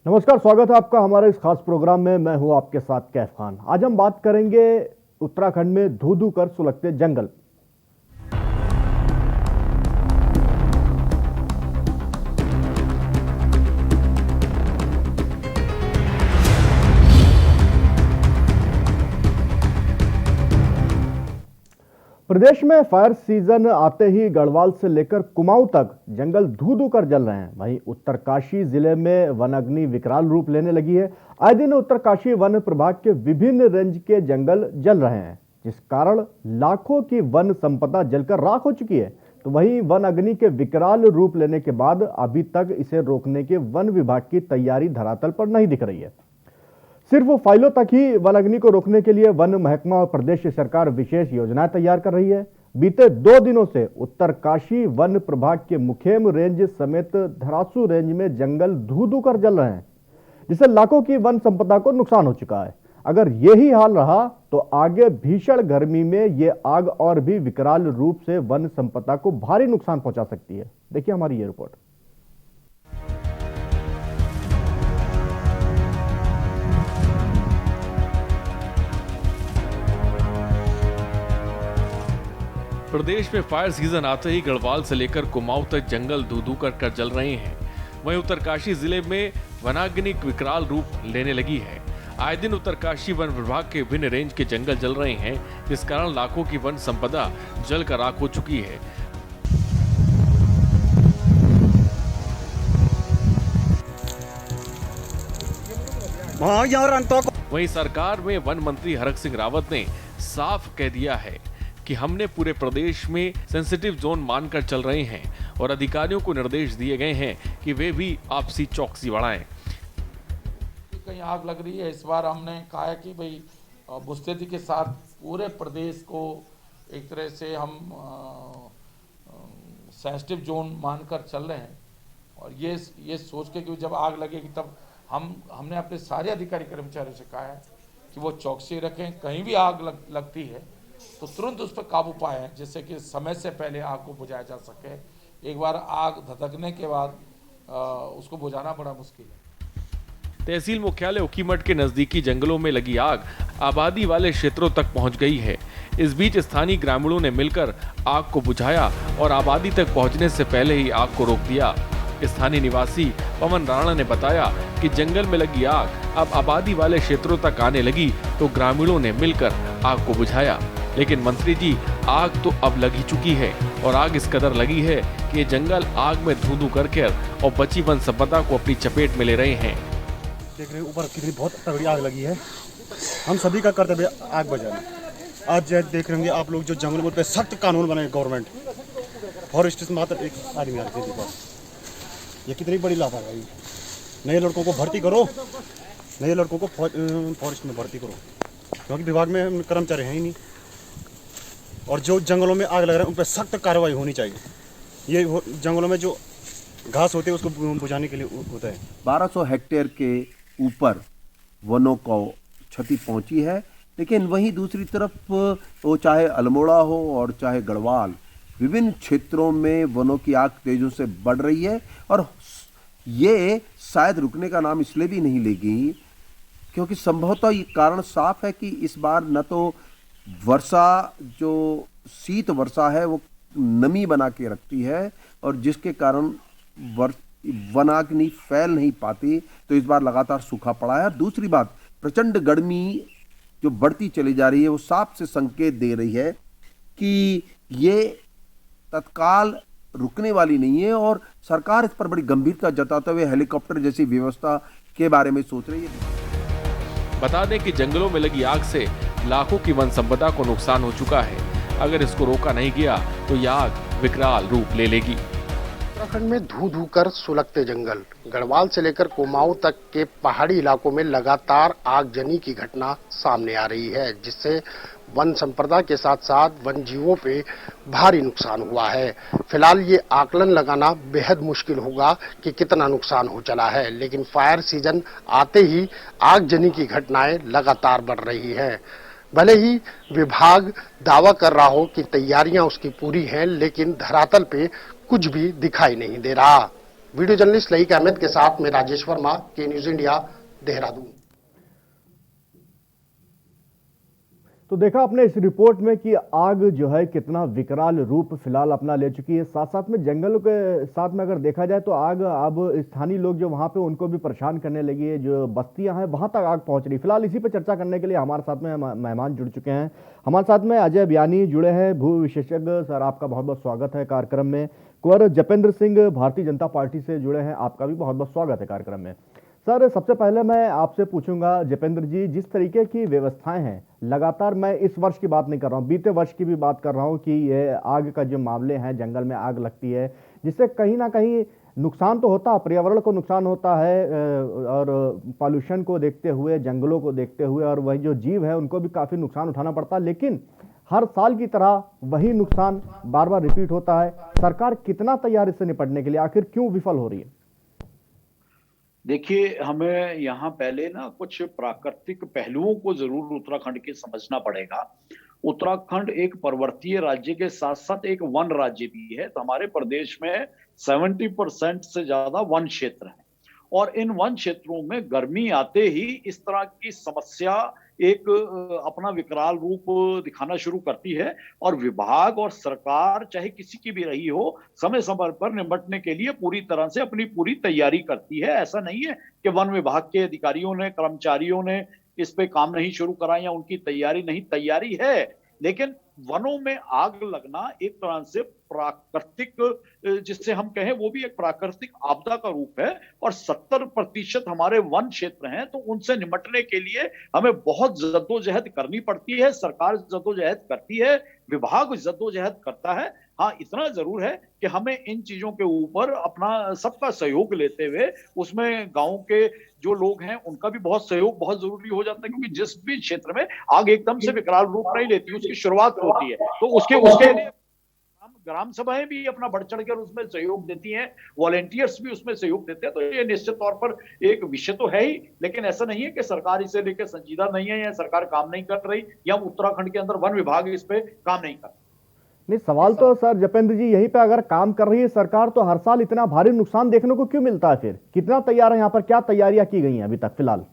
नमस्कार, स्वागत है आपका हमारे इस खास प्रोग्राम में। मैं हूं आपके साथ कैफ खान। आज हम बात करेंगे उत्तराखंड में धू धू कर सुलगते जंगल। प्रदेश में फायर सीजन आते ही गढ़वाल से लेकर कुमाऊं तक जंगल धू धू कर जल रहे हैं। वहीं उत्तरकाशी जिले में वनाग्नि विकराल रूप लेने लगी है। आए दिन उत्तरकाशी वन प्रभाग के विभिन्न रेंज के जंगल जल रहे हैं, जिस कारण लाखों की वन संपदा जलकर राख हो चुकी है। तो वहीं वन अग्नि के विकराल रूप लेने के बाद अभी तक इसे रोकने के वन विभाग की तैयारी धरातल पर नहीं दिख रही है। सिर्फ फाइलों तक ही वन अग्नि को रोकने के लिए वन महकमा और प्रदेश सरकार विशेष योजनाएं तैयार कर रही है। बीते 2 दिनों से उत्तरकाशी वन प्रभाग के मुखेम रेंज समेत धरासू रेंज में जंगल धू धू कर जल रहे हैं, जिससे लाखों की वन संपदा को नुकसान हो चुका है। अगर यही हाल रहा तो आगे भीषण गर्मी में ये आग और भी विकराल रूप से वन संपदा को भारी नुकसान पहुंचा सकती है। देखिए हमारी ये रिपोर्ट। प्रदेश में फायर सीजन आते ही गढ़वाल से लेकर कुमाऊं तक जंगल धू धू कर जल रहे हैं। वहीं उत्तरकाशी जिले में वनाग्नि विकराल रूप लेने लगी है। आए दिन उत्तरकाशी वन विभाग के विभिन्न रेंज के जंगल जल रहे हैं, जिस कारण लाखों की वन संपदा जलकर राख हो चुकी है। वहीं सरकार में वन मंत्री हरक सिंह रावत ने साफ कह दिया है कि हमने पूरे प्रदेश में सेंसिटिव जोन मानकर चल रहे हैं और अधिकारियों को निर्देश दिए गए हैं कि वे भी आपसी चौकसी बढ़ाएं। कहीं आग लग रही है, इस बार हमने कहा है कि भाई मुस्तैदी के साथ पूरे प्रदेश को एक तरह से हम सेंसिटिव जोन मानकर चल रहे हैं। और ये सोच के कि जब आग लगेगी तब हमने अपने सारे अधिकारी कर्मचारियों से कहा है कि वो चौकसी रखें। कहीं भी आग लगती है तो तुरंत उस पर काबू पाएं, जिससे कि समय से पहले आग को बुझाया जा सके। एक बार आग धधकने के बाद उसको बुझाना बड़ा मुश्किल है। तहसील मुख्यालय उखीमठ के नजदीकी जंगलों में लगी आग आबादी वाले क्षेत्रों तक पहुंच गई है। इस बीच स्थानीय ग्रामीणों ने मिलकर आग को बुझाया और आबादी तक पहुंचने से पहले ही आग को रोक दिया। स्थानीय निवासी पवन राणा ने बताया कि जंगल में लगी आग अब आबादी वाले क्षेत्रों तक आने लगी, तो ग्रामीणों ने मिलकर आग को बुझाया। लेकिन मंत्री जी, आग तो अब लग ही चुकी है और आग इस कदर लगी है कि ये जंगल आग में धू धू करके और बची वन संपदा को अपनी चपेट में ले रहे हैं। देख रहे ऊपर कितनी बहुत तगड़ी आग लगी है। हम सभी का कर्तव्य आग बुझाना। आज देख रहे होंगे आप लोग, जो जंगल पे सख्त कानून बनाए गवर्नमेंट, फॉरेस्ट से मात्र एक आदमी आते थे। ये कितनी बड़ी लापरवाही। नए लड़कों को भर्ती करो, नए लड़कों को फॉरेस्ट में भर्ती करो, क्योंकि विभाग में कर्मचारी हैं ही नहीं। और जो जंगलों में आग लग रहा है उन पर सख्त कार्रवाई होनी चाहिए। ये जंगलों में जो घास होते हैं उसको बुझाने के लिए होता है। 1200 हेक्टेयर के ऊपर वनों को क्षति पहुंची है, लेकिन वहीं दूसरी तरफ वो चाहे अल्मोड़ा हो और चाहे गढ़वाल, विभिन्न क्षेत्रों में वनों की आग तेजों से बढ़ रही है। और ये शायद रुकने का नाम इसलिए भी नहीं लेगी क्योंकि संभवतः ये कारण साफ है कि इस बार न तो वर्षा, जो शीत वर्षा है वो नमी बना के रखती है और जिसके कारण वनाग्नि फैल नहीं पाती, तो इस बार लगातार सूखा पड़ा है। दूसरी बात, प्रचंड गर्मी जो बढ़ती चली जा रही है वो साफ से संकेत दे रही है कि ये तत्काल रुकने वाली नहीं है और सरकार इस पर बड़ी गंभीरता जताते हुए हेलीकॉप्टर जैसी व्यवस्था के बारे में सोच रही है। बता दें कि जंगलों में लगी आग से लाखों की वन संपदा को नुकसान हो चुका है। अगर इसको रोका नहीं गया तो यह आग विकराल रूप ले लेगी। उत्तराखंड में धू धू कर सुलगते जंगल। गढ़वाल से लेकर कुमाऊं तक के पहाड़ी इलाकों में लगातार आगजनी की घटना सामने आ रही है, जिससे वन संपदा के साथ साथ वन जीवों पे भारी नुकसान हुआ है। फिलहाल ये आकलन लगाना बेहद मुश्किल होगा कि कितना नुकसान हो चला है, लेकिन फायर सीजन आते ही आगजनी की घटनाएं लगातार बढ़ रही हैं। भले ही विभाग दावा कर रहा हो कि तैयारियां उसकी पूरी हैं, लेकिन धरातल पे कुछ भी दिखाई नहीं दे रहा। वीडियो जर्नलिस्ट लईक अहमद के साथ में राजेश वर्मा, के न्यूज इंडिया, देहरादून। तो देखा आपने इस रिपोर्ट में कि आग जो है कितना विकराल रूप फिलहाल अपना ले चुकी है। साथ साथ में जंगलों के साथ में अगर देखा जाए तो आग अब स्थानीय लोग जो वहां पे उनको भी परेशान करने लगी है। जो बस्तियां हैं वहां तक आग पहुंच रही। फिलहाल इसी पे चर्चा करने के लिए हमारे साथ में मेहमान जुड़ चुके हैं। हमारे साथ में अजय बयानी जुड़े हैं, भू विशेषज्ञ। सर, आपका बहुत बहुत स्वागत है कार्यक्रम में। कुंवर जपेंद्र सिंह भारतीय जनता पार्टी से जुड़े हैं, आपका भी बहुत बहुत स्वागत है कार्यक्रम में। सर, सबसे पहले मैं आपसे पूछूंगा जपेंद्र जी, जिस तरीके की व्यवस्थाएं हैं, लगातार मैं इस वर्ष की बात नहीं कर रहा हूं, बीते वर्ष की भी बात कर रहा हूं कि ये आग का जो मामले हैं, जंगल में आग लगती है जिससे कहीं ना कहीं नुकसान तो होता है, पर्यावरण को नुकसान होता है और पॉल्यूशन को देखते हुए, जंगलों को देखते हुए, और वही जो जीव है उनको भी काफी नुकसान उठाना पड़ता है। लेकिन हर साल की तरह वही नुकसान बार बार रिपीट होता है। सरकार कितना तैयार इससे निपटने के लिए, आखिर क्यों विफल हो रही है? देखिए, हमें यहाँ पहले ना कुछ प्राकृतिक पहलुओं को जरूर उत्तराखंड के समझना पड़ेगा। उत्तराखंड एक पर्वतीय राज्य के साथ साथ एक वन राज्य भी है। तो हमारे प्रदेश में 70% से ज्यादा वन क्षेत्र है और इन वन क्षेत्रों में गर्मी आते ही इस तरह की समस्या एक अपना विकराल रूप दिखाना शुरू करती है और विभाग और सरकार चाहे किसी की भी रही हो, समय समय पर निपटने के लिए पूरी तरह से अपनी पूरी तैयारी करती है। ऐसा नहीं है कि वन विभाग के अधिकारियों ने, कर्मचारियों ने इस पे काम नहीं शुरू करा या उनकी तैयारी नहीं, तैयारी है। लेकिन वनों में आग लगना एक तरह से प्राकृतिक, जिससे हम कहें वो भी एक प्राकृतिक आपदा का रूप है और 70% हमारे वन क्षेत्र हैं। तो उनसे निपटने के लिए हमें बहुत जद्दोजहद करनी पड़ती है। सरकार जद्दोजहद करती है, विभाग जद्दोजहद करता है। हाँ, इतना जरूर है कि हमें इन चीजों के ऊपर अपना सबका सहयोग लेते हुए, उसमें गांव के जो लोग हैं उनका भी बहुत सहयोग बहुत जरूरी हो जाता है, क्योंकि जिस भी क्षेत्र में आग एकदम से विकराल रूप नहीं लेती, उसकी शुरुआत होती है। तो उसके लिए ग्राम सभाएं भी अपना बढ़ चढ़ कर उसमें सहयोग देती हैं, वॉलेंटियर्स भी उसमें सहयोग देते हैं। तो ये निश्चित तौर पर एक विषय तो है ही, लेकिन ऐसा नहीं है कि सरकार इसे लेकर संजीदा नहीं है या सरकार काम नहीं कर रही या उत्तराखंड के अंदर वन विभाग इस पे काम नहीं कर रहा। नहीं, सवाल तो सर जपेंद्र जी यहीं पे, अगर काम कर रही है सरकार तो हर साल इतना भारी नुकसान देखने को क्यों मिलता है? फिर कितना तैयार है यहाँ पर, क्या तैयारियां की गई हैं अभी तक? फिलहाल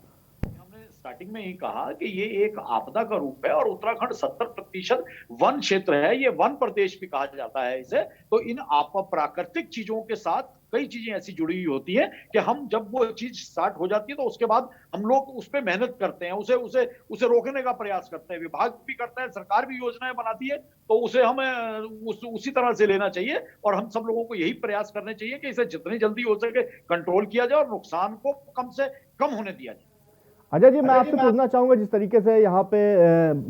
हमने स्टार्टिंग में ही कहा कि ये एक आपदा का रूप है और उत्तराखंड 70% वन क्षेत्र है, ये वन प्रदेश भी कहा जाता है इसे। तो इन प्राकृतिक चीजों के साथ कई चीजें ऐसी जुड़ी हुई होती हैं कि हम जब वो चीज स्टार्ट हो जाती है तो उसके बाद हम लोग उस पर मेहनत करते हैं, उसे रोकने का प्रयास करते हैं। विभाग भी करता है, सरकार भी योजनाएं बनाती है, तो उसे हमें उसी तरह से लेना चाहिए और हम सब लोगों को यही प्रयास करने चाहिए कि इसे जितनी जल्दी हो सके कंट्रोल किया जाए और नुकसान को कम से कम होने दिया जाए। अजय जी, मैं आपसे पूछना चाहूंगा, जिस तरीके से यहाँ पे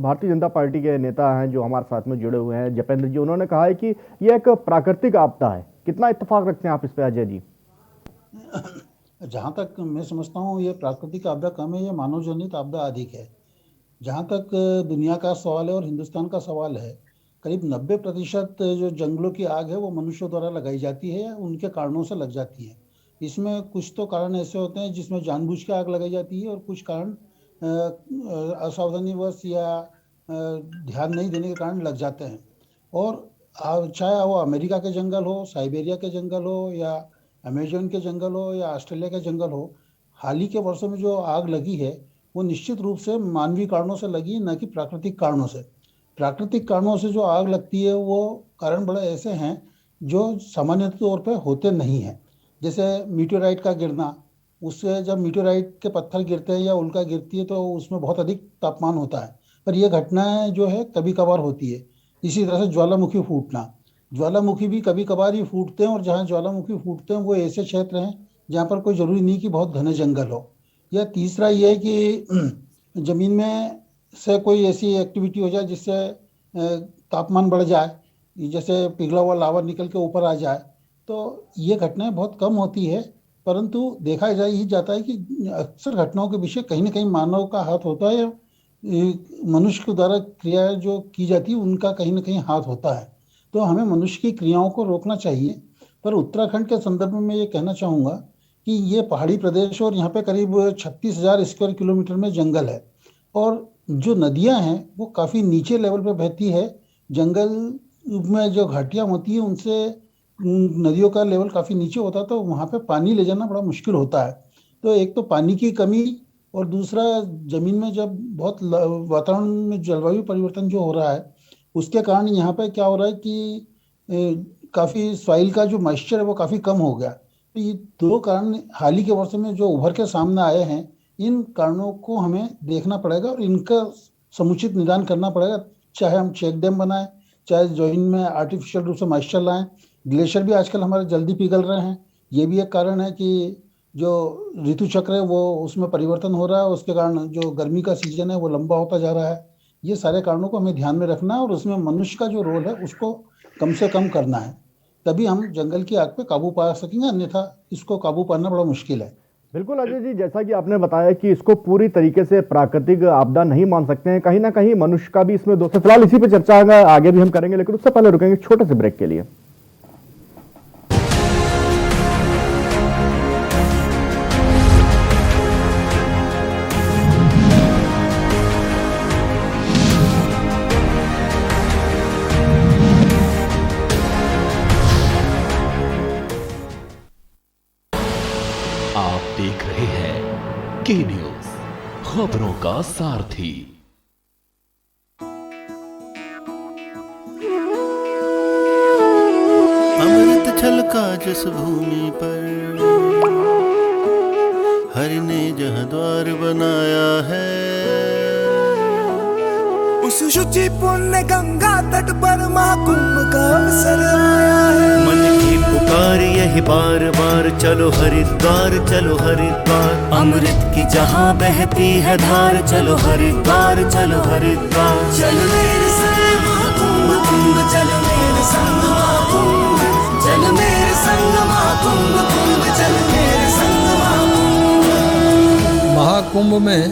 भारतीय जनता पार्टी के नेता हैं जो हमारे साथ में जुड़े हुए हैं, जपेंद्र जी, उन्होंने कहा है कि ये एक प्राकृतिक आपदा है। कितना इत्तेफाक रखते हैं आप इस पे अजय जी? जहाँ तक मैं समझता हूँ ये प्राकृतिक आपदा कम है, ये मानव जनित आपदा अधिक है। जहाँ तक दुनिया का सवाल है और हिंदुस्तान का सवाल है, करीब 90% जो जंगलों की आग है वो मनुष्यों द्वारा लगाई जाती है या उनके कारणों से लग जाती है। इसमें कुछ तो कारण ऐसे होते हैं जिसमें जानबूझ के आग लगाई जाती है और कुछ कारण असावधानीवश या ध्यान नहीं देने के कारण लग जाते हैं। और चाहे वो अमेरिका के जंगल हो, साइबेरिया के जंगल हो या अमेजन के जंगल हो या ऑस्ट्रेलिया के जंगल हो, हाल ही के वर्षों में जो आग लगी है वो निश्चित रूप से मानवीय कारणों से लगी, न कि प्राकृतिक कारणों से। प्राकृतिक कारणों से जो आग लगती है वो कारण बड़े ऐसे हैं जो सामान्य तौर पर होते नहीं हैं। जैसे मीटेओराइट का गिरना, उससे जब मीटेओराइट के पत्थर गिरते हैं या उल्का गिरती है तो उसमें बहुत अधिक तापमान होता है, पर यह घटनाएं जो है कभी कभार होती है। इसी तरह से ज्वालामुखी फूटना, ज्वालामुखी भी कभी कभार ही फूटते हैं और जहाँ ज्वालामुखी फूटते हैं वो ऐसे क्षेत्र हैं जहाँ पर कोई ज़रूरी नहीं कि बहुत घने जंगल हो। या तीसरा ये है कि ज़मीन में से कोई ऐसी एक्टिविटी हो जाए जिससे तापमान बढ़ जाए, जैसे पिघला हुआ लावा निकल के ऊपर आ जाए। तो ये घटनाएं बहुत कम होती है, परंतु देखा ही जाता है कि अक्सर घटनाओं के पीछे कहीं ना कहीं मानव का हाथ होता है, मनुष्य के द्वारा क्रियाएं जो की जाती है उनका कहीं ना कहीं हाथ होता है। तो हमें मनुष्य की क्रियाओं को रोकना चाहिए। पर उत्तराखंड के संदर्भ में मैं ये कहना चाहूँगा कि ये पहाड़ी प्रदेश और यहाँ पे करीब 36,000 स्क्वायर किलोमीटर में जंगल है और जो नदियाँ हैं वो काफ़ी नीचे लेवल पे बहती है। जंगल में जो घाटियाँ होती है उनसे नदियों का लेवल काफी नीचे होता है, तो वहां पे पानी ले जाना बड़ा मुश्किल होता है। तो एक तो पानी की कमी, और दूसरा जमीन में जब वातावरण में जलवायु परिवर्तन जो हो रहा है, उसके कारण यहाँ पे क्या हो रहा है कि काफी सॉइल का जो मॉइस्चर है वो काफी कम हो गया। तो ये दो कारण हाल ही के वर्षों में जो उभर के सामने आए हैं, इन कारणों को हमें देखना पड़ेगा और इनका समुचित निदान करना पड़ेगा। चाहे हम चेक डैम बनाएं, चाहे जमीन में आर्टिफिशियल रूप से मॉइस्चर लाएं। ग्लेशियर भी आजकल हमारे जल्दी पिघल रहे हैं, ये भी एक कारण है कि जो ऋतु चक्र है वो उसमें परिवर्तन हो रहा है, उसके कारण जो गर्मी का सीजन है वो लंबा होता जा रहा है। ये सारे कारणों को हमें ध्यान में रखना है और उसमें मनुष्य का जो रोल है उसको कम से कम करना है, तभी हम जंगल की आग पे काबू पा सकेंगे, अन्यथा इसको काबू पाना बड़ा मुश्किल है। बिल्कुल अजय जी, जैसा कि आपने बताया कि इसको पूरी तरीके से प्राकृतिक आपदा नहीं मान सकते हैं, कहीं ना कहीं मनुष्य का भी इसमें दोष है। फिलहाल इसी पे चर्चा आगे भी हम करेंगे, लेकिन उससे पहले रुकेंगे छोटे से ब्रेक के लिए। आप देख रहे हैं के न्यूज, खबरों का सारथी। अमृत छलका जिस भूमि पर हरि ने जहाँ द्वार बनाया है, उस शुचि पुण्य गंगा तट पर महाकुंभ का अवसर आया है। मन की पुकार यही बार बार, चलो हरिद्वार चलो हरिद्वार, अमृत की जहाँ बहती है धार, चलो हरिद्वार चलो हरिद्वार। चल मेरे संग महाकुंभ कुंभ, चल मेरे संग महाकुंभ, चल मेरे संग महाकुंभ कुंभ, चल मेरे संग महाकुंभ। महाकुंभ में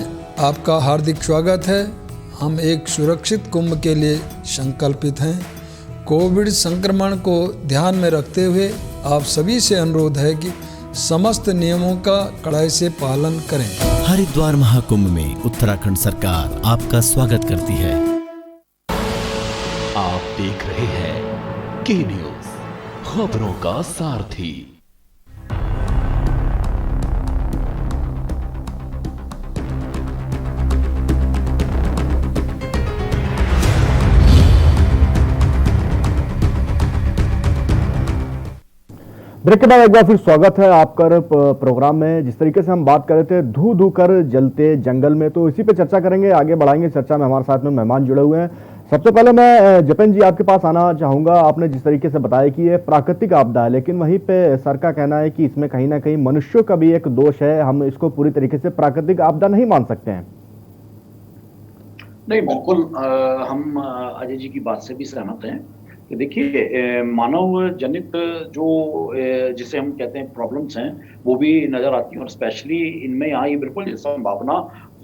आपका हार्दिक स्वागत है। हम एक सुरक्षित कुंभ के लिए संकल्पित हैं। कोविड संक्रमण को ध्यान में रखते हुए आप सभी से अनुरोध है कि समस्त नियमों का कड़ाई से पालन करें। हरिद्वार महाकुंभ में उत्तराखंड सरकार आपका स्वागत करती है। आप देख रहे हैं के न्यूज, खबरों का सारथी। ब्रेक के बाद एक बार फिर स्वागत है आपका प्रोग्राम में। जिस तरीके से हम बात कर रहे थे धू धू कर जलते जंगल में, तो इसी पे चर्चा करेंगे, आगे बढ़ाएंगे चर्चा में। हमारे साथ में मेहमान जुड़े हुए हैं। सबसे पहले मैं जपन जी आपके पास आना चाहूंगा। आपने जिस तरीके से बताया कि ये प्राकृतिक आपदा है, लेकिन वहीं पे सर का कहना है कि इसमें कहीं ना कहीं मनुष्यों का भी एक दोष है, हम इसको पूरी तरीके से प्राकृतिक आपदा नहीं मान सकते हैं। नहीं, बिल्कुल हम अजय जी की बात से भी सहमत हैं कि देखिए मानव जनित जो जिसे हम कहते हैं प्रॉब्लम्स हैं वो भी नज़र आती हैं, और स्पेशली इनमें यहाँ ये बिल्कुल ये संभावना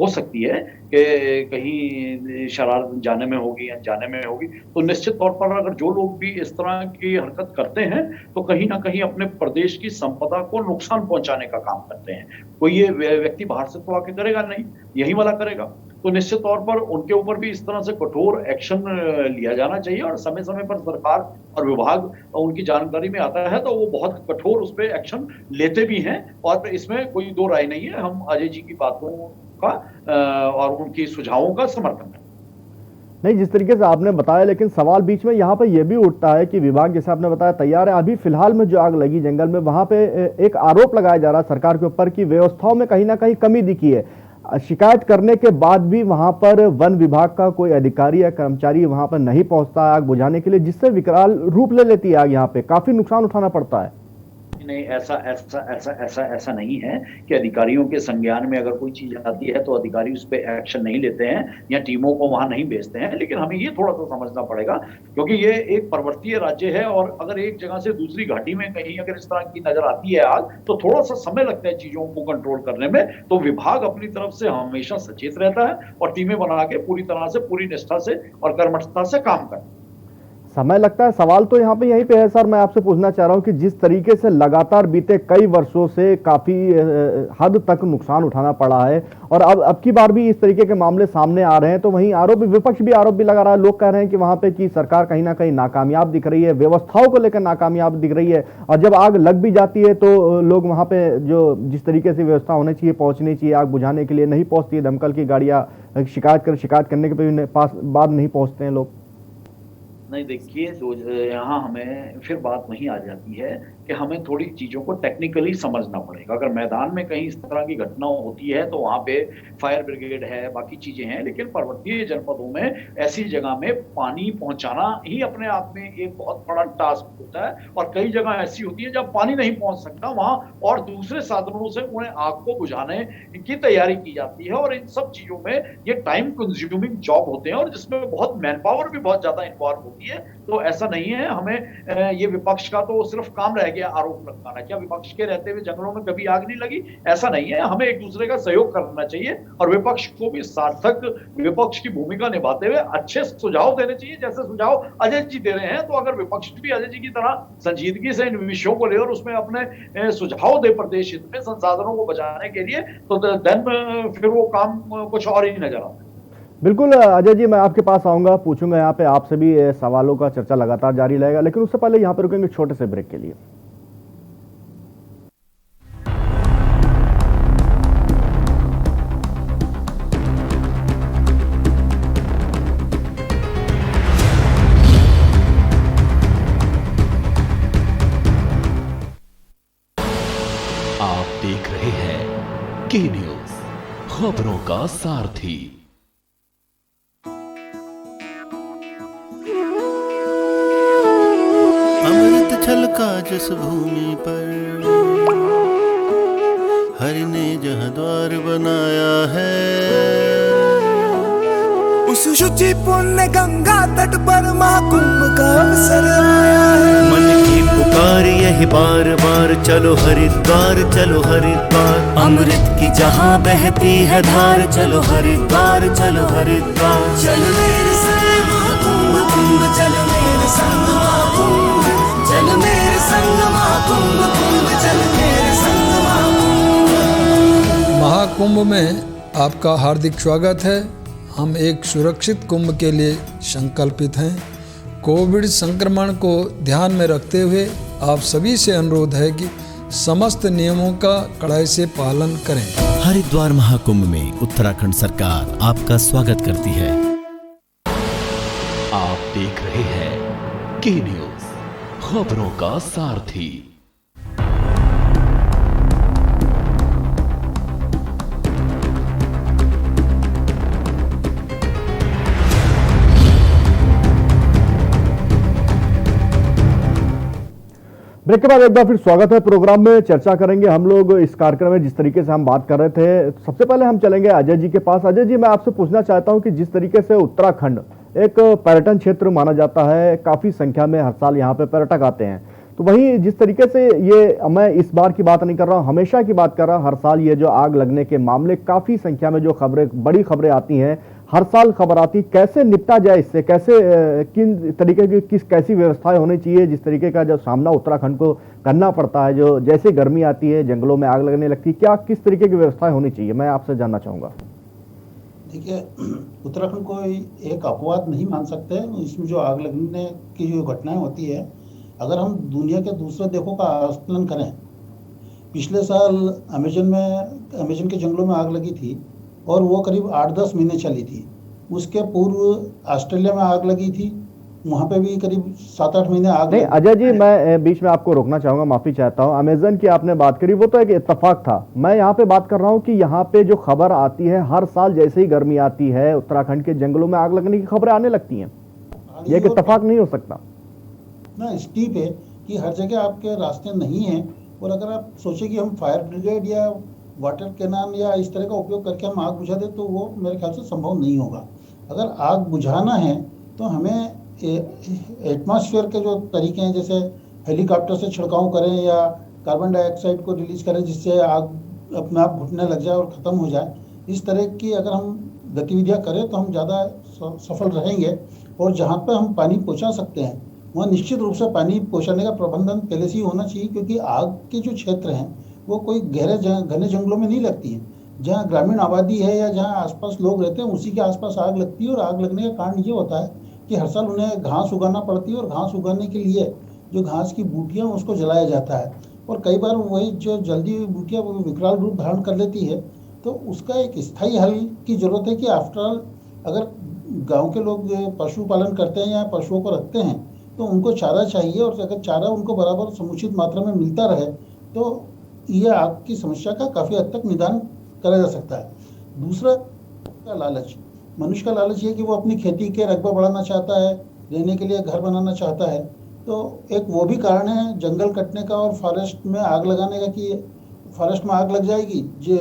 हो सकती है कि कहीं शरारत जाने में होगी या जाने में होगी। तो निश्चित तौर पर अगर जो लोग भी इस तरह की हरकत करते हैं तो कहीं ना कहीं अपने प्रदेश की संपदा को नुकसान पहुंचाने का काम करते हैं। कोई ये व्यक्ति बाहर से तो आके करेगा नहीं, यही वाला करेगा। तो निश्चित तौर पर उनके ऊपर भी इस तरह से कठोर एक्शन लिया जाना चाहिए, और समय समय पर सरकार और विभाग उनकी जानकारी में आता है तो वो बहुत कठोर उस पर एक्शन लेते भी हैं, और इसमें कोई दो राय नहीं है। हम अजय जी की बातों का और उनकी सुझावों का समर्थन है। नहीं, जिस तरीके से आपने बताया, लेकिन सवाल बीच में यहाँ पे ये भी उठता है कि विभाग जैसे आपने बताया तैयार है। अभी फिलहाल में जो आग लगी जंगल में, वहां पे एक आरोप लगाया जा रहा है सरकार के ऊपर कि व्यवस्थाओं में कहीं ना कहीं कमी दिखी है। शिकायत करने के बाद भी वहां पर वन विभाग का कोई अधिकारी या कर्मचारी वहां पर नहीं पहुंचता आग बुझाने के लिए, जिससे विकराल रूप ले लेती है आग। यहाँ पे काफी नुकसान उठाना पड़ता है। नहीं, ऐसा नहीं है कि अधिकारियों के संज्ञान में अगर कोई चीज आती है तो अधिकारी उस पर एक्शन नहीं लेते हैं या टीमों को वहां नहीं भेजते हैं। लेकिन हमें ये थोड़ा सा समझना पड़ेगा, क्योंकि ये एक पर्वतीय राज्य है, और अगर एक जगह से दूसरी घाटी में कहीं अगर इस तरह की नजर आती है आग तो थोड़ा सा समय लगता है चीजों को कंट्रोल करने में। तो विभाग अपनी तरफ से हमेशा सचेत रहता है और टीमें बना के पूरी तरह से, पूरी निष्ठा से और कर्मठता से काम करता है। समय लगता है। सवाल तो यहाँ पे यहीं पे है सर, मैं आपसे पूछना चाह रहा हूँ कि जिस तरीके से लगातार बीते कई वर्षों से काफी हद तक नुकसान उठाना पड़ा है और अब की बार भी इस तरीके के मामले सामने आ रहे हैं, तो वहीं विपक्ष भी आरोप भी लगा रहा है। लोग कह रहे हैं कि वहां पे की सरकार कहीं ना कहीं नाकामयाब दिख रही है, व्यवस्थाओं को लेकर नाकामयाब दिख रही है, और जब आग लग भी जाती है तो लोग वहां पे जो जिस तरीके से व्यवस्था होनी चाहिए, पहुंचनी चाहिए आग बुझाने के लिए, नहीं पहुंचती है। दमकल की गाड़ियां शिकायत करने के पास बाद नहीं पहुंचते हैं लोग। नहीं, देखिए, यहाँ हमें फिर बात वहीं आ जाती है कि हमें थोड़ी चीज़ों को टेक्निकली समझना पड़ेगा। अगर मैदान में कहीं इस तरह की घटना होती है तो वहाँ पे फायर ब्रिगेड है, बाकी चीज़ें हैं, लेकिन पर्वतीय जनपदों में ऐसी जगह में पानी पहुँचाना ही अपने आप में एक बहुत बड़ा टास्क होता है। और कई जगह ऐसी होती है जब पानी नहीं पहुँच सकता, वहाँ और दूसरे साधनों से उन्हें आग को बुझाने की तैयारी की जाती है। और इन सब चीज़ों में ये टाइम कंज्यूमिंग जॉब होते हैं और जिसमें बहुत मैन पावर भी बहुत ज़्यादा इन्वॉल्व होती है। तो ऐसा नहीं है, हमें ये विपक्ष का तो सिर्फ काम रह गया आरोप लगाना। क्या विपक्ष के रहते हुए जंगलों में कभी आग नहीं लगी? ऐसा नहीं है। हमें एक दूसरे का सहयोग करना चाहिए और विपक्ष को भी सार्थक विपक्ष की भूमिका निभाते हुए अच्छे सुझाव देने चाहिए, जैसे सुझाव अजय जी दे रहे हैं। तो अगर विपक्ष भी अजय जी की तरह संजीदगी से इन विषयों को ले और उसमें अपने सुझाव दे प्रदेश हित में संसाधनों को बचाने के लिए, तो देन फिर वो काम कुछ और ही नजर आता है। बिल्कुल अजय जी, मैं आपके पास आऊंगा, पूछूंगा यहाँ पे आपसे भी सवालों का चर्चा लगातार जारी रहेगा, लेकिन उससे पहले यहाँ पे रुकेंगे छोटे से ब्रेक के लिए। आप देख रहे हैं के न्यूज, खबरों का सारथी। अमृत छलका जिस भूमि पर हरि ने जहाँ द्वार बनाया है, उस शुचि पुण्य गंगा तट पर महाकुंभ का अवसर आया है। मन की पुकार यही बार बार, चलो हरिद्वार चलो हरिद्वार, अमृत की जहाँ बहती है धार, चलो हरिद्वार चलो हरिद्वार। चल मेरे संग महाकुंभ कुंभ, चल मेरे संग महाकुंभ, चल मेरे संग महाकुंभ कुंभ, चल मेरे संग महाकुंभ। महाकुंभ में आपका हार्दिक स्वागत है। हम एक सुरक्षित कुंभ के लिए संकल्पित हैं। कोविड संक्रमण को ध्यान में रखते हुए आप सभी से अनुरोध है कि समस्त नियमों का कड़ाई से पालन करें। हरिद्वार महाकुंभ में उत्तराखंड सरकार आपका स्वागत करती है। आप देख रहे हैं के न्यूज, खबरों का सारथी। ब्रेक के बाद एक बार फिर स्वागत है प्रोग्राम में। चर्चा करेंगे हम लोग इस कार्यक्रम में, जिस तरीके से हम बात कर रहे थे। सबसे पहले हम चलेंगे अजय जी के पास। अजय जी, मैं आपसे पूछना चाहता हूं कि जिस तरीके से उत्तराखंड एक पर्यटन क्षेत्र माना जाता है, काफी संख्या में हर साल यहाँ पे पर्यटक आते हैं, तो वहीं जिस तरीके से ये, मैं इस बार की बात नहीं कर रहा हूँ, हमेशा की बात कर रहा हूँ, हर साल ये जो आग लगने के मामले काफी संख्या में जो खबरें, बड़ी खबरें आती हैं, हर साल खबर आती, कैसे निपटा जाए इससे, कैसे किन तरीके की कैसी व्यवस्थाएं होनी चाहिए। जिस तरीके का जो सामना उत्तराखंड को करना पड़ता है, जो जैसे गर्मी आती है जंगलों में आग लगने लगती है, क्या किस तरीके की व्यवस्थाएं होनी चाहिए, मैं आपसे जानना चाहूँगा। देखिए, उत्तराखंड को एक अपवाद नहीं मान सकते। इसमें जो आग लगने की जो घटनाएं होती है, अगर हम दुनिया के दूसरे देशों का आकलन करें, पिछले साल अमेजन के जंगलों में आग लगी थी और वो करीब 8-10 महीने चली थी। उसके पूर्व ऑस्ट्रेलिया में आग लगी थी, वहाँ पे भी करीब 7-8 महीने आग नहीं अजय जी, मैं बीच में आपको रोकना चाहूंगा, माफी चाहता हूं। अमेजन की आपने बात करी, वो तो एक इत्तेफाक था। मैं यहाँ पे बात कर रहा हूँ कि यहाँ पे जो खबर आती है, हर साल जैसे ही गर्मी आती है उत्तराखंड के जंगलों में आग लगने की खबरें आने लगती हैं। ये एक इत्तेफाक नहीं हो सकता ना। स्टीप है कि हर जगह आपके रास्ते नहीं हैं, और अगर आप सोचें कि हम फायर ब्रिगेड या वाटर कैनन या इस तरह का उपयोग करके हम आग बुझा दें, तो वो मेरे ख्याल से संभव नहीं होगा। अगर आग बुझाना है तो हमें एटमॉस्फेयर के जो तरीके हैं, जैसे हेलीकॉप्टर से छिड़काव करें या कार्बन डाइऑक्साइड को रिलीज करें जिससे आग अपने आप घुटने लग जाए और ख़त्म हो जाए, इस तरह की अगर हम गतिविधियां करें तो हम ज़्यादा सफल रहेंगे। और जहाँ पे हम पानी पहुँचा सकते हैं वहाँ निश्चित रूप से पानी पहुँचाने का प्रबंधन पहले से ही होना चाहिए, क्योंकि आग के जो क्षेत्र हैं वो कोई गहरे घने जंगलों में नहीं लगती है। जहाँ ग्रामीण आबादी है या जहाँ आसपास लोग रहते हैं उसी के आसपास आग लगती है, और आग लगने का कारण ये होता है कि हर साल उन्हें घास उगाना पड़ती है, और घास उगाने के लिए जो घास की बूटियाँ उसको जलाया जाता है, और कई बार वही जो जल्दी हुई बूटियाँ वो विकराल रूप धारण कर लेती है। तो उसका एक स्थायी हल की जरूरत है कि आफ्टर ऑल अगर गांव के लोग पशुपालन करते हैं या पशुओं को रखते हैं तो उनको चारा चाहिए, और अगर चारा उनको बराबर समुचित मात्रा में मिलता रहे तो यह आग की समस्या का काफ़ी हद तक निदान करा जा सकता है। दूसरा का लालच, मनुष्य का लालच ये कि वो अपनी खेती के रकबा बढ़ाना चाहता है, रहने के लिए घर बनाना चाहता है। तो एक वो भी कारण है जंगल कटने का और फॉरेस्ट में आग लगाने का कि फॉरेस्ट में आग लग जाएगी, जो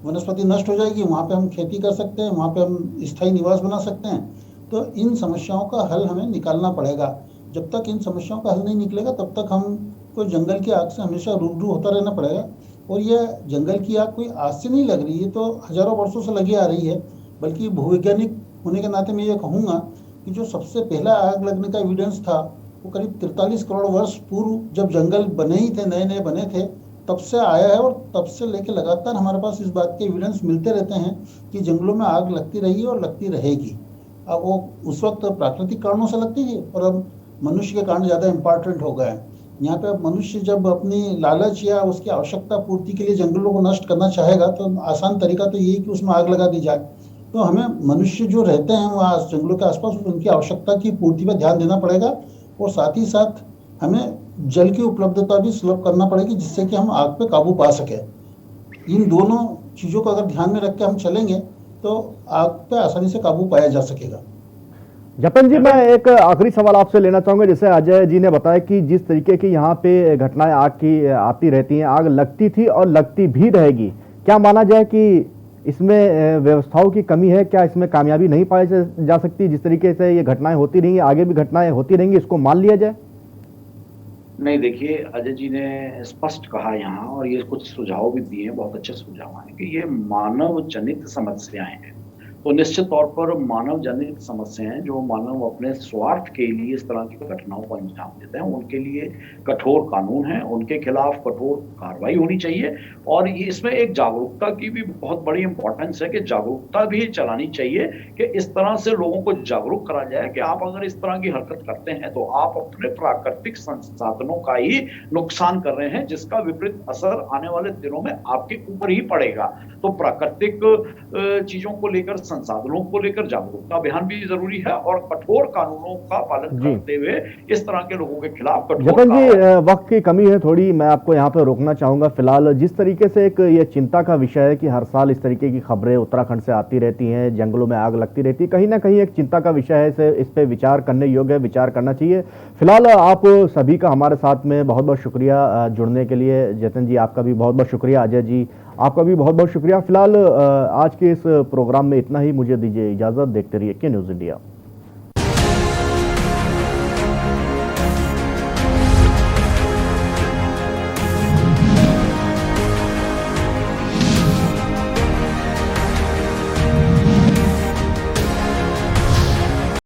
वनस्पति नष्ट हो जाएगी, वहाँ पे हम खेती कर सकते हैं, वहाँ पे हम स्थायी निवास बना सकते हैं। तो इन समस्याओं का हल हमें निकालना पड़ेगा। जब तक इन समस्याओं का हल नहीं निकलेगा तब तक हम को जंगल की आग से हमेशा रूबरू होता रहना पड़ेगा। और यह जंगल की आग कोई आज से नहीं लग रही है, तो हजारों वर्षों से लगी आ रही है। बल्कि भूवैज्ञानिक होने के नाते मैं ये कहूँगा कि जो सबसे पहला आग लगने का एविडेंस था वो करीब 43 करोड़ वर्ष पूर्व जब जंगल बने ही थे, नए नए बने थे, तब से आया है। और तब से लेकर लगातार हमारे पास इस बात के एविडेंस मिलते रहते हैं कि जंगलों में आग लगती रही है और लगती रहेगी। अब वो उस वक्त प्राकृतिक कारणों से लगती थी और अब मनुष्य के कारण ज़्यादा इम्पॉर्टेंट हो गए हैं। यहाँ पे अब मनुष्य जब अपनी लालच या उसकी आवश्यकता पूर्ति के लिए जंगलों को नष्ट करना चाहेगा तो आसान तरीका तो यही कि उसमें आग लगा दी जाए। तो हमें मनुष्य जो रहते हैं वहाँ जंगलों के आसपास उनकी आवश्यकता की पूर्ति पर ध्यान देना पड़ेगा, और साथ ही साथ हमें जल की उपलब्धता भी सुलभ करना पड़ेगी जिससे कि हम आग पे काबू पा सकें। इन दोनों चीज़ों को अगर ध्यान में रख के हम चलेंगे तो आग पे आसानी से काबू पाया जा सकेगा। जतन जी, मैं एक आखिरी सवाल आपसे लेना चाहूंगा। जैसे अजय जी ने बताया कि जिस तरीके की यहाँ पे घटनाएं आग की आती रहती हैं, आग लगती थी और लगती भी रहेगी, क्या माना जाए कि इसमें व्यवस्थाओं की कमी है? क्या इसमें कामयाबी नहीं पाई जा सकती? जिस तरीके से ये घटनाएं होती रहेंगी, आगे भी घटनाएं होती रहेंगी, इसको मान लिया जाए? नहीं, देखिए, अजय जी ने स्पष्ट कहा यहाँ, और ये कुछ सुझाव भी दिए, बहुत अच्छे सुझाव हैं कि ये मानव जनित समस्याएं हैं। तो निश्चित तौर पर मानव जनित समस्याएं जो मानव अपने स्वार्थ के लिए इस तरह की घटनाओं को अंजाम देते हैं, उनके लिए कठोर कानून है, उनके खिलाफ कठोर कार्रवाई होनी चाहिए। और इसमें एक जागरूकता की भी बहुत बड़ी इंपॉर्टेंस है कि जागरूकता भी चलानी चाहिए कि इस तरह से लोगों को जागरूक करा जाए कि आप अगर इस तरह की हरकत करते हैं तो आप अपने प्राकृतिक संसाधनों का ही नुकसान कर रहे हैं, जिसका विपरीत असर आने वाले दिनों में आपके ऊपर ही पड़ेगा। तो प्राकृतिक चीजों को लेकर, संसाधनों को लेकर जागरूकता अभियान भी जरूरी है, और कठोर कानूनों का पालन करते हुए इस तरह के लोगों के खिलाफ कठोर। जतन जी, वक्त की कमी है थोड़ी, मैं आपको यहाँ पे रोकना चाहूंगा फिलहाल। जिस तरीके से एक ये चिंता का विषय है कि हर साल इस तरीके की खबरें उत्तराखंड से आती रहती हैं, जंगलों में आग लगती रहती है, कहीं ना कहीं एक चिंता का विषय है, इस पे विचार करने योग्य है, विचार करना चाहिए। फिलहाल आप सभी का हमारे साथ में बहुत बहुत शुक्रिया जुड़ने के लिए। जतन जी, आपका भी बहुत बहुत शुक्रिया। अजय जी, आपका भी बहुत बहुत शुक्रिया। फिलहाल आज के इस प्रोग्राम में इतना ही, मुझे दीजिए इजाजत। देखते रहिए के न्यूज़ इंडिया।